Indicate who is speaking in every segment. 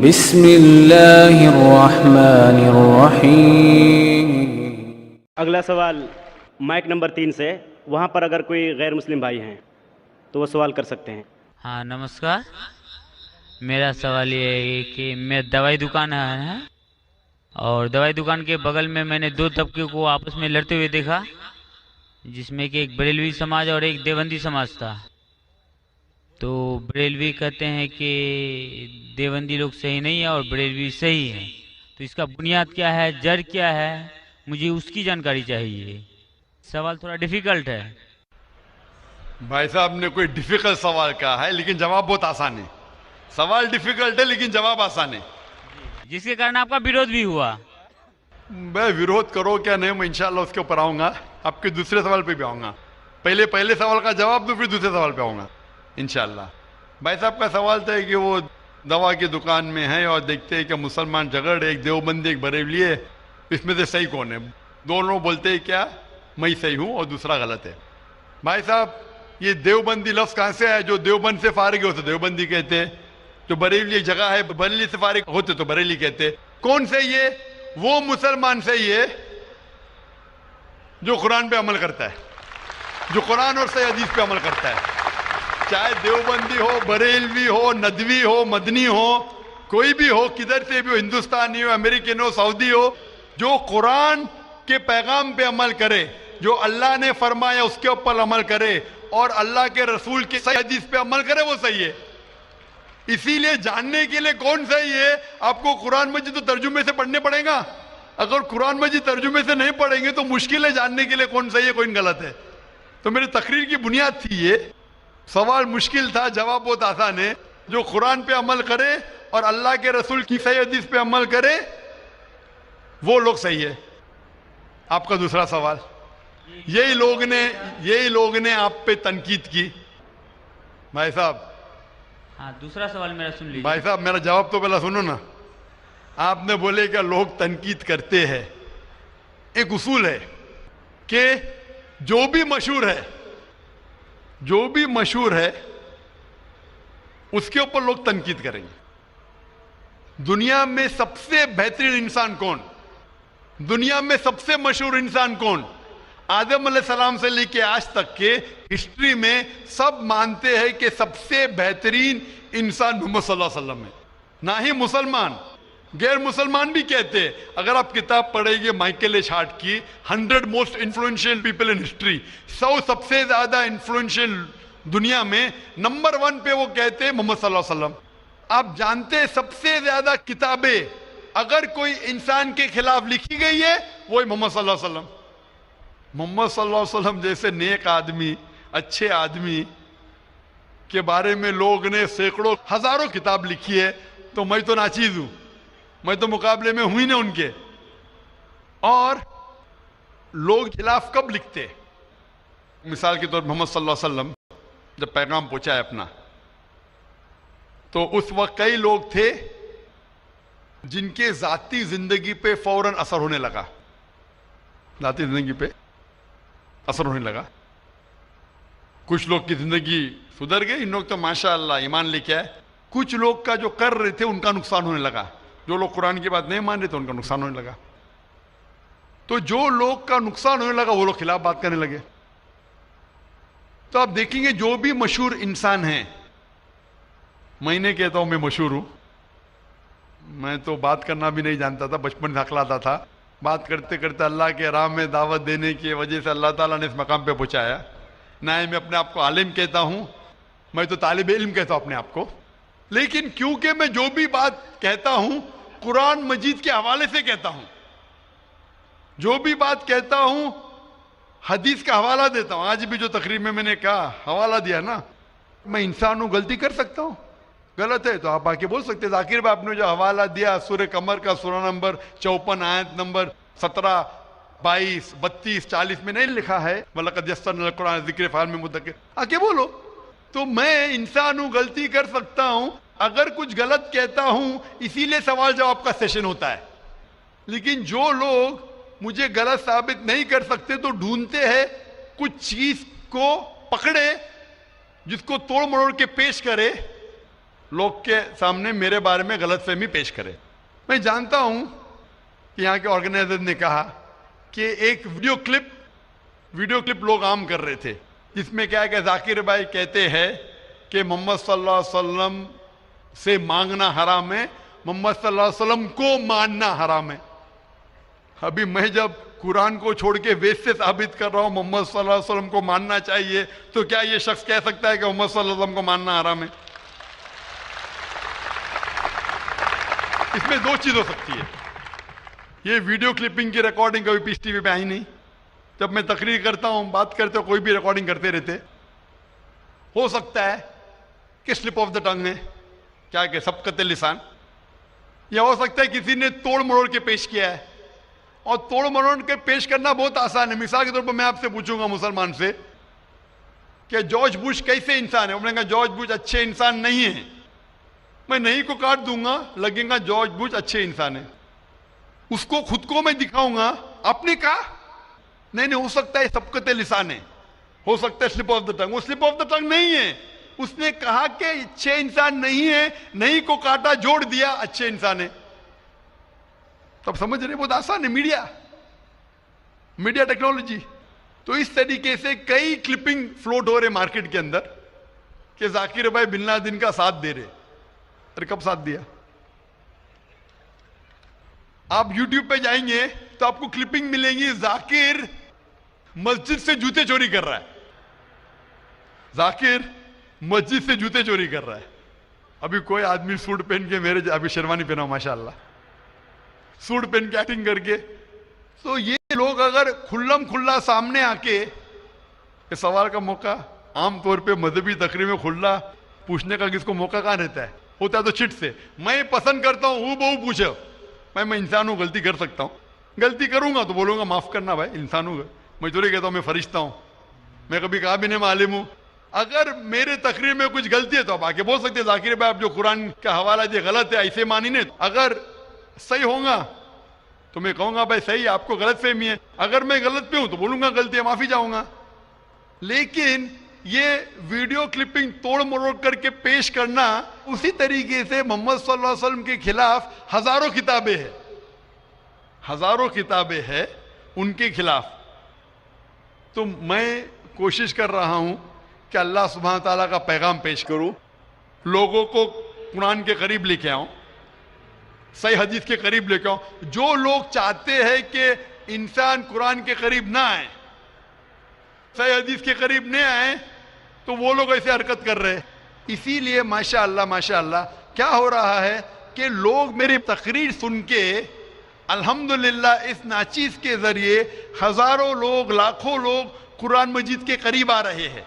Speaker 1: بسم اللہ الرحمن الرحیم۔
Speaker 2: اگلا سوال مائک نمبر 3 سے، وہاں پر اگر کوئی غیر مسلم بھائی ہیں تو وہ سوال کر سکتے ہیں۔
Speaker 3: ہاں نمسکار، میرا سوال یہ ہے کہ میں دوائی دکان ہے اور دوائی دکان کے بغل میں میں نے دو طبقے کو آپس میں لڑتے ہوئے دیکھا، جس میں کہ ایک بریلوی سماج اور ایک دیوبندی سماج تھا۔ تو بریلوی کہتے ہیں کہ دیوبندی لوگ صحیح نہیں ہے اور بریلوی صحیح ہے، تو اس کا بنیاد کیا ہے، جڑ کیا ہے، مجھے اس کی جانکاری چاہیے۔ سوال تھوڑا ڈیفیکلٹ ہے۔
Speaker 4: بھائی صاحب نے کوئی ڈیفیکلٹ سوال کہا ہے لیکن جواب بہت آسان ہے۔ سوال ڈیفیکلٹ ہے لیکن جواب آسان ہے،
Speaker 3: جس کے کارن آپ کا ویرودھ بھی ہوا۔
Speaker 4: میں ویرودھ کرو کیا نہیں، میں انشاءاللہ اس کے اوپر آؤں گا، آپ کے دوسرے سوال پہ بھی آؤں گا۔ پہلے سوال کا جواب دو، پھر دوسرے سوال پہ آؤں گا انشاءاللہ۔ بھائی صاحب کا سوال تھا کہ وہ دوا کی دکان میں ہیں اور دیکھتے ہیں کہ مسلمان جھگڑ، ایک دیوبندی ایک بریلوی ہے، اس میں سے صحیح کون ہے؟ دونوں بولتے ہیں کیا میں صحیح ہوں اور دوسرا غلط ہے۔ بھائی صاحب یہ دیوبندی لفظ کہاں سے ہے؟ جو دیوبند سے فارغ ہوتے دیوبندی کہتے، جو بریلی ایک جگہ ہے بریلی سے فارغ ہوتے تو بریلی کہتے۔ کون صحیح ہے؟ وہ مسلمان صحیح ہے جو قرآن پہ عمل کرتا ہے، جو قرآن اور صحیح حدیث پہ عمل کرتا ہے، چاہے دیوبندی ہو، بریلوی ہو، ندوی ہو، مدنی ہو، کوئی بھی ہو، کدھر سے بھی ہو، ہندوستانی ہو، امریکن ہو، سعودی ہو، جو قرآن کے پیغام پہ عمل کرے، جو اللہ نے فرمایا اس کے اوپر عمل کرے اور اللہ کے رسول کی صحیح حدیث پہ عمل کرے، وہ صحیح ہے۔ اسی لیے جاننے کے لیے کون صحیح ہے آپ کو قرآن مجید تو ترجمے سے پڑھنے پڑے گا۔ اگر قرآن مجید ترجمے سے نہیں پڑھیں گے تو مشکل ہے جاننے کے لیے کون صحیح ہے کون غلط ہے۔ تو میری تقریر کی بنیاد تھی یہ، سوال مشکل تھا، جواب بہت آسان ہے۔ جو قرآن پہ عمل کرے اور اللہ کے رسول کی صحیح حدیث پہ عمل کرے وہ لوگ صحیح ہے۔ آپ کا دوسرا سوال، یہی لوگ نے آپ پہ تنقید کی۔ بھائی صاحب،
Speaker 3: ہاں دوسرا سوال میرا سن لیجیے۔
Speaker 4: بھائی صاحب میرا جواب تو پہلا سنو نا۔ آپ نے بولے کہ لوگ تنقید کرتے ہیں، ایک اصول ہے کہ جو بھی مشہور ہے اس کے اوپر لوگ تنقید کریں گے۔ دنیا میں سب سے بہترین انسان کون؟ دنیا میں سب سے مشہور انسان کون؟ آدم علیہ السلام سے لے کے آج تک کے ہسٹری میں سب مانتے ہیں کہ سب سے بہترین انسان محمد صلی اللہ علیہ وسلم ہے۔ نہ ہی مسلمان، غیر مسلمان بھی کہتے ہیں۔ اگر آپ کتاب پڑھیں گے مائیکل ایچ ہارٹ کی 100 most influential people in history, 100 سب سے زیادہ انفلوئنشل دنیا میں، نمبر 1 پہ وہ کہتے ہیں محمد صلی اللہ علیہ وسلم۔ آپ جانتے ہیں سب سے زیادہ کتابیں اگر کوئی انسان کے خلاف لکھی گئی ہے وہی محمد صلی اللہ علیہ وسلم۔ محمد صلی اللہ علیہ وسلم جیسے نیک آدمی، اچھے آدمی کے بارے میں لوگ نے سینکڑوں ہزاروں کتاب لکھی ہے، تو میں تو ناچیز ہوں، میں تو مقابلے میں ہوں ہی نہیں ان کے۔ اور لوگ خلاف کب لکھتے؟ مثال کے طور پر محمد صلی اللہ علیہ وسلم جب پیغام پہنچا ہے اپنا، تو اس وقت کئی لوگ تھے جن کے ذاتی زندگی پہ فوراً اثر ہونے لگا، ذاتی زندگی پہ اثر ہونے لگا۔ کچھ لوگ کی زندگی سدھر گئی، ان لوگ تو ماشاءاللہ ایمان لے کے آئے۔ کچھ لوگ کا جو کر رہے تھے ان کا نقصان ہونے لگا، جو لوگ قرآن کی بات نہیں مان رہے تھے ان کا نقصان ہونے لگا۔ تو جو لوگ کا نقصان ہونے لگا وہ لوگ خلاف بات کرنے لگے۔ تو آپ دیکھیں گے جو بھی مشہور انسان ہیں، میں نہیں کہتا ہوں میں مشہور ہوں، میں تو بات کرنا بھی نہیں جانتا تھا، بچپن سے ہکلاتا تھا، بات کرتے کرتے اللہ کے راہ میں دعوت دینے کی وجہ سے اللہ تعالیٰ نے اس مقام پہ پہنچایا۔ نہ ہی میں اپنے آپ کو عالم کہتا ہوں، میں تو طالب علم کہتا ہوں اپنے آپ کو، لیکن کیونکہ میں جو بھی بات کہتا ہوں قرآن مجید کے حوالے سے کہتا ہوں، جو بھی بات کہتا ہوں حدیث کا حوالہ دیتا ہوں۔ آج بھی جو تقریب میں نے کہا حوالہ دیا نا، میں انسان ہوں، غلطی کر سکتا ہوں، غلط ہے تو آپ آ کے بول سکتے ہیں۔ ذاکر بھائی آپ نے جو حوالہ دیا سورہ قمر کا سورہ نمبر 54 آیت نمبر 17، 22، 32، 40 میں نہیں لکھا ہے وَلَقَدْ يَسَّرْنَا الْقُرْآنَ لِلذِّكْرِ فَهَلْ مِن مُدَّكِرٍ؟ آ کے بولو۔ تو میں انسان ہوں، غلطی کر سکتا ہوں، اگر کچھ غلط کہتا ہوں اسی لیے سوال جواب کا سیشن ہوتا ہے۔ لیکن جو لوگ مجھے غلط ثابت نہیں کر سکتے تو ڈھونڈتے ہیں کچھ چیز کو پکڑے جس کو توڑ مروڑ کے پیش کرے لوگ کے سامنے میرے بارے میں غلط فہمی پیش کرے. میں جانتا ہوں کہ یہاں کے آرگنائزر نے کہا کہ ایک ویڈیو کلپ لوگ عام کر رہے تھے جس میں کیا ہے کہ ذاکر بھائی کہتے ہیں کہ محمد صلی اللہ علیہ وسلم سے مانگنا حرام ہے, محمد صلی اللہ علیہ وسلم کو ماننا حرام ہے. ابھی میں جب قرآن کو چھوڑ کے وید سے ثابت کر رہا ہوں محمد صلی اللہ علیہ وسلم کو ماننا چاہیے, تو کیا یہ شخص کہہ سکتا ہے کہ محمد صلی اللہ علیہ وسلم کو ماننا حرام ہے؟ اس میں دو چیز ہو سکتی ہے. یہ ویڈیو کلپنگ کی ریکارڈنگ کبھی پیس ٹی وی پہ آئی نہیں. جب میں تقریر کرتا ہوں, بات کرتے ہوں, کوئی بھی ریکارڈنگ کرتے رہتے, ہو سکتا ہے کہ سلپ آف دا ٹنگ ہے, کیا کہ سبقت لسان, یا ہو سکتا ہے کسی نے توڑ مروڑ کے پیش کیا ہے. اور توڑ مروڑ کے پیش کرنا بہت آسان ہے. مثال کے طور پر میں آپ سے پوچھوں گا مسلمان سے کہ جارج بش کیسے انسان ہے, انہوں نے کہا جارج بش اچھے انسان نہیں ہیں. میں نہیں کو کاٹ دوں گا, لگے گا جارج بش اچھے انسان ہے. اس کو خود کو میں دکھاؤں گا, آپ نے کہا نہیں, ہو سکتا ہے سبقت لسان ہے, ہو سکتا ہے سلپ آف دا ٹنگ. وہ سلپ آف دا ٹنگ نہیں ہے, اس نے کہا کہ اچھے انسان نہیں ہے, نہیں کو کاٹا, جوڑ دیا, اچھے انسان ہے. تب سمجھ رہے, بہت آسان ہے. Media technology. تو اس طریقے سے کئی کلپنگ فلوٹ ہو رہے مارکیٹ کے اندر کہ ذاکر بھائی بن لادن کا ساتھ دے رہے. ارے کب ساتھ دیا؟ آپ یوٹیوب پہ جائیں گے تو آپ کو کلپنگ ملیں گی, ذاکر مسجد سے جوتے چوری کر رہا ہے, ذاکر مسجد سے جوتے چوری کر رہا ہے. ابھی کوئی آدمی سوٹ پہن کے, میرے ابھی شیروانی پہنا ہوں ماشاءاللہ, سوٹ پہن کے ایکٹنگ کر کے, تو یہ لوگ اگر کھلم کھلا سامنے آ کے, یہ سوال کا موقع عام طور پہ مذہبی تقریر میں کھلا پوچھنے کا کس کو موقع کہاں رہتا ہے, ہوتا ہے تو چٹ سے. میں پسند کرتا ہوں بہو پوچھو, میں انسان ہوں, غلطی کر سکتا ہوں, غلطی کروں گا تو بولوں گا معاف کرنا بھائی, انسان ہوں. میں تو نہیں کہتا ہوں میں فرشتہ ہوں, میں کبھی کہا بھی نہیں میں عالم ہوں. اگر میرے تقریر میں کچھ غلطی ہے تو آپ آگے بول سکتے ہیں ذاکر بھائی آپ جو قرآن کا حوالہ دے غلط ہے, ایسے مانی نہیں. اگر صحیح ہوگا تو میں کہوں گا بھائی صحیح ہے, آپ کو غلط فہمی ہے. اگر میں غلط پہ ہوں تو بولوں گا غلطی ہے, معافی چاہوں گا. لیکن یہ ویڈیو کلپنگ توڑ مروڑ کر کے پیش کرنا, اسی طریقے سے محمد صلی اللہ علیہ وسلم کے خلاف ہزاروں کتابیں ہیں ان کے خلاف. تو میں کوشش کر رہا ہوں کہ اللہ سبحانہ تعالیٰ کا پیغام پیش کروں, لوگوں کو قرآن کے قریب لے کے آؤں, صحیح حدیث کے قریب لے کے آؤں. جو لوگ چاہتے ہیں کہ انسان قرآن کے قریب نہ آئے, صحیح حدیث کے قریب نہ آئے, تو وہ لوگ ایسے حرکت کر رہے. اسی لیے ماشاءاللہ کیا ہو رہا ہے کہ لوگ میری تقریر سن کے الحمدللہ اس ناچیز کے ذریعے ہزاروں لوگ, لاکھوں لوگ قرآن مجید کے قریب آ رہے ہیں.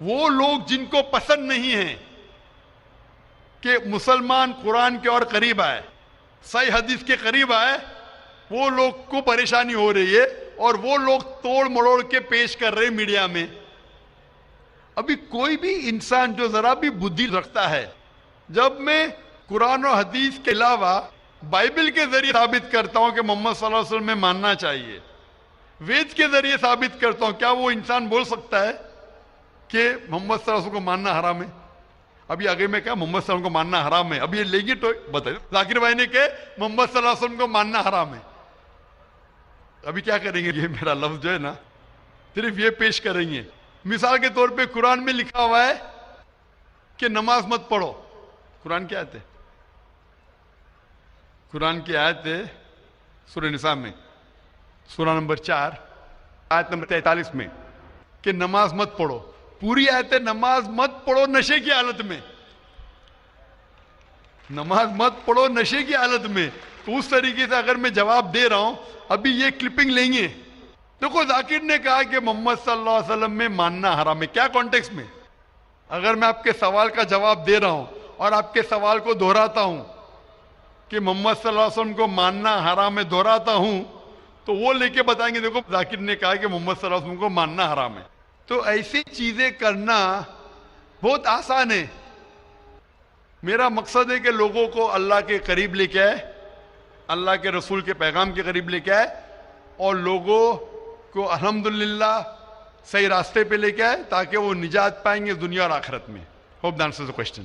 Speaker 4: وہ لوگ جن کو پسند نہیں ہے کہ مسلمان قرآن کے اور قریب آئے, صحیح حدیث کے قریب آئے, وہ لوگ کو پریشانی ہو رہی ہے, اور وہ لوگ توڑ مڑوڑ کے پیش کر رہے میڈیا میں. ابھی کوئی بھی انسان جو ذرا بھی بدھی رکھتا ہے, جب میں قرآن و حدیث کے علاوہ بائبل کے ذریعے ثابت کرتا ہوں کہ محمد صلی اللہ علیہ وسلم میں ماننا چاہیے, وید کے ذریعے ثابت کرتا ہوں, کیا وہ انسان بول سکتا ہے کہ محمد صلی اللہ علیہ وسلم کو ماننا حرام ہے؟ ابھی آگے میں کہا محمد صلی اللہ علیہ وسلم کو ماننا حرام ہے, ابھی یہ لے گی تو بتائیے. ذاکر بھائی نے کہ محمد صلی اللہ علیہ وسلم کو ماننا حرام ہے, ابھی کیا کریں گے؟ یہ میرا لفظ جو ہے نا صرف یہ پیش کریں گے. مثال کے طور پہ قرآن میں لکھا ہوا ہے کہ نماز مت پڑھو. قرآن کی آیت ہے, قرآن کی آیت ہے سورہ نساء میں, سورہ نمبر 4 آیت نمبر 43 میں, کہ نماز مت پڑھو. پوری آیت ہے نماز مت پڑھو نشے کی حالت میں, نماز مت پڑھو نشے کی حالت میں. تو اس طریقے سے اگر میں جواب دے رہا ہوں, ابھی یہ کلپنگ لیں گے. دیکھو ذاکر نے کہا کہ محمد صلی اللہ علیہ وسلم میں ماننا حرام ہے, کیا کانٹیکس میں؟ اگر میں آپ کے سوال کا جواب دے رہا ہوں اور آپ کے سوال کو دہراتا ہوں کہ محمد صلی اللہ علیہ وسلم کو ماننا حرام ہے, دہراتا ہوں, تو وہ لے کے بتائیں گے دیکھو ذاکر نے کہا کہ محمد صلی اللہ علیہ وسلم کو ماننا حرام ہے. تو ایسی چیزیں کرنا بہت آسان ہے. میرا مقصد ہے کہ لوگوں کو اللہ کے قریب لے کے آئے, اللہ کے رسول کے پیغام کے قریب لے کے آئے, اور لوگوں کو الحمدللہ صحیح راستے پہ لے کے آئے, تاکہ وہ نجات پائیں گے دنیا اور آخرت میں. Hope the answers the question.